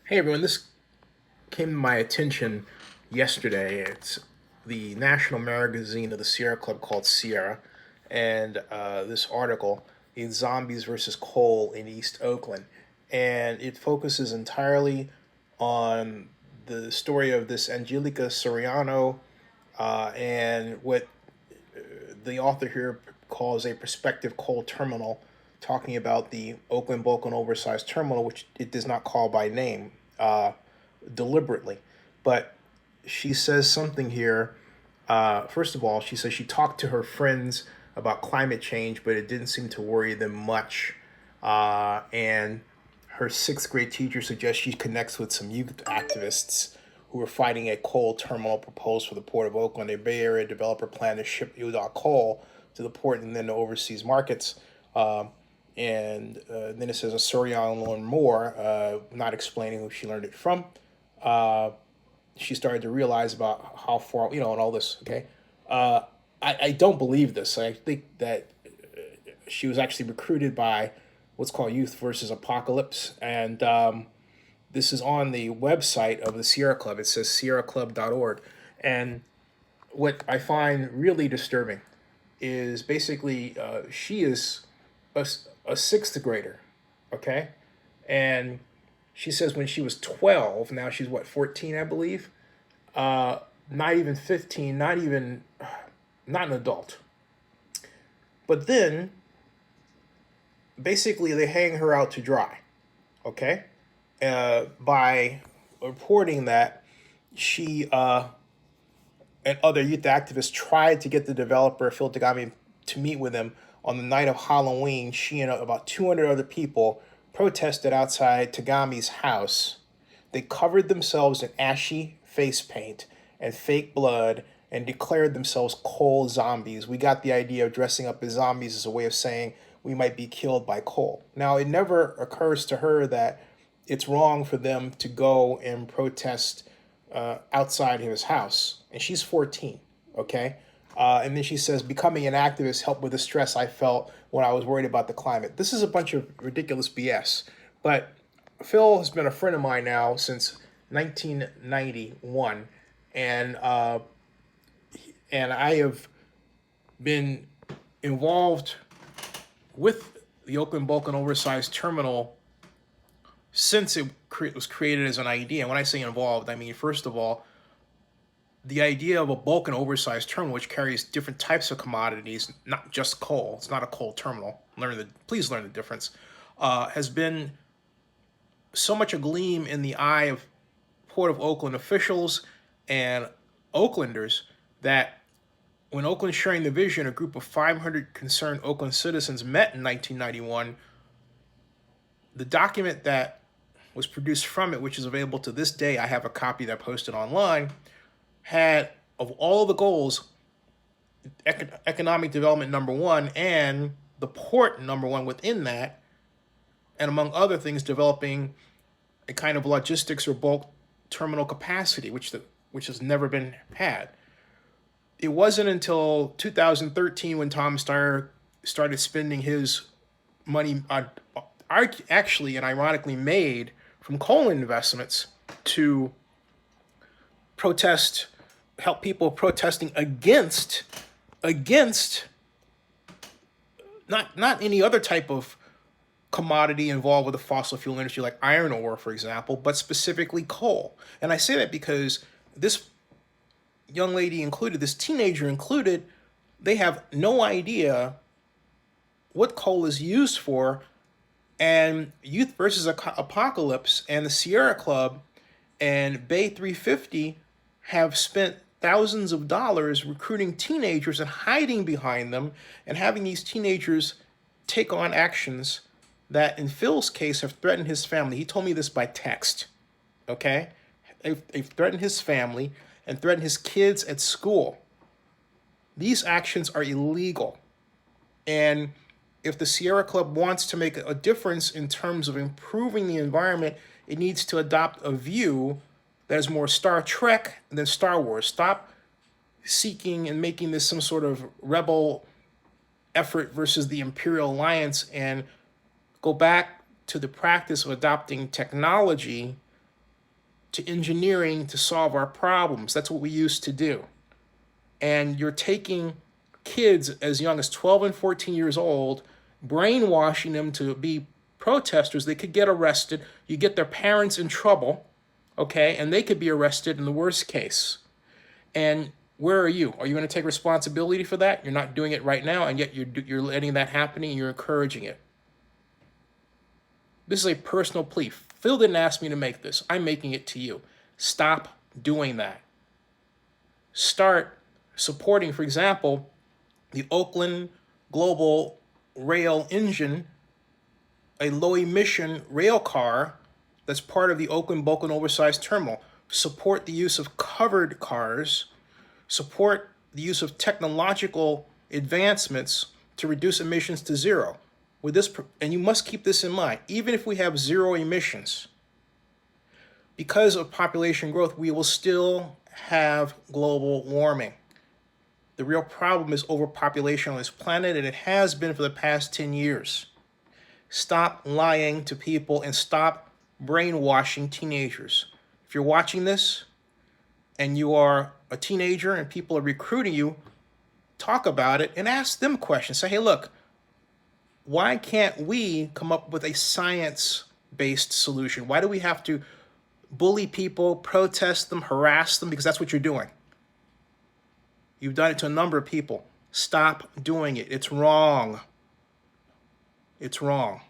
Hey everyone, this came to my attention yesterday. It's the national magazine of the Sierra Club called Sierra, and this article is Zombies versus Coal in East Oakland. And it focuses entirely on the story of this Angelika Soriano and what the author here calls a prospective coal terminal, talking about the Oakland Bulk and Oversized terminal, which it does not call by name deliberately. But she says something here. First of all, she says she talked to her friends about climate change, but it didn't seem to worry them much. And her sixth grade teacher suggests she connects with some youth activists who are fighting a coal terminal proposed for the Port of Oakland. A Bay Area developer planned to ship UDOT coal to the port and then to overseas markets. And then it says a Soriano learned more, not explaining who she learned it from. Uh, she started to realize about how far, and all this. Okay. I don't believe this. I think that she was actually recruited by what's called Youth versus Apocalypse. And this is on the website of the Sierra Club. It says sierraclub.org. And what I find really disturbing is basically she is a, a sixth grader, okay? And she says when she was 12, now she's what, 14, I believe? Not even 15, not an adult. But then, basically, they hang her out to dry, okay? By reporting that she and other youth activists tried to get the developer, Phil Tagami, to meet with him on the night of Halloween. She and about 200 other people protested outside Tagami's house. They covered themselves in ashy face paint and fake blood and declared themselves coal zombies. We got the idea of dressing up as zombies as a way of saying we might be killed by coal. Now, it never occurs to her that it's wrong for them to go and protest outside his house. And she's 14, okay? And then she says, becoming an activist helped with the stress I felt when I was worried about the climate. This is a bunch of ridiculous BS. But Phil has been a friend of mine now since 1991. And I have been involved with the Oakland Bulk and Oversized Terminal since it was created as an idea. And when I say involved, I mean, first of all, the idea of a bulk and oversized terminal, which carries different types of commodities, not just coal. It's not a coal terminal. Please learn the difference. Has been so much a gleam in the eye of Port of Oakland officials and Oaklanders that when Oakland Sharing the Vision, a group of 500 concerned Oakland citizens met in 1991, the document that was produced from it, which is available to this day, I have a copy that I posted online, had, of all the goals, economic development number one and the port number one within that, and among other things, developing a kind of logistics or bulk terminal capacity, which has never been had. It wasn't until 2013 when Tom Steyer started spending his money actually and ironically made from coal investments to help people protesting against not any other type of commodity involved with the fossil fuel industry like iron ore, for example, but specifically coal. And I say that because this young lady included, this teenager included, they have no idea what coal is used for. And Youth versus Apocalypse and the Sierra Club and Bay 350 have spent thousands of dollars recruiting teenagers and hiding behind them and having these teenagers take on actions that, in Phil's case, have threatened his family. He told me this by text, okay? They've threatened his family and threatened his kids at school. These actions are illegal. And if the Sierra Club wants to make a difference in terms of improving the environment, it needs to adopt a view that is more Star Trek than Star Wars. Stop seeking and making this some sort of rebel effort versus the Imperial Alliance and go back to the practice of adopting technology to engineering to solve our problems. That's what we used to do. And you're taking kids as young as 12 and 14 years old, brainwashing them to be protesters. They could get arrested. You get their parents in trouble, okay? And they could be arrested in the worst case. And where are you? Are you going to take responsibility for that? You're not doing it right now, and yet you're letting that happen and you're encouraging it. This is a personal plea. Phil didn't ask me to make this. I'm making it to you. Stop doing that. Start supporting, for example, the Oakland Global Rail Engine, a low-emission rail car that's part of the Oakland Oversized Terminal. Support the use of covered cars. Support the use of technological advancements to reduce emissions to zero. With this, and you must keep this in mind, even if we have zero emissions, because of population growth, we will still have global warming. The real problem is overpopulation on this planet, and it has been for the past 10 years. Stop lying to people and stop brainwashing teenagers. If you're watching this and you are a teenager and people are recruiting you, talk about it and ask them questions. Say, hey, look, why can't we come up with a science-based solution? Why do we have to bully people, protest them, harass them? Because that's what you're doing. You've done it to a number of people. Stop doing it. It's wrong. It's wrong.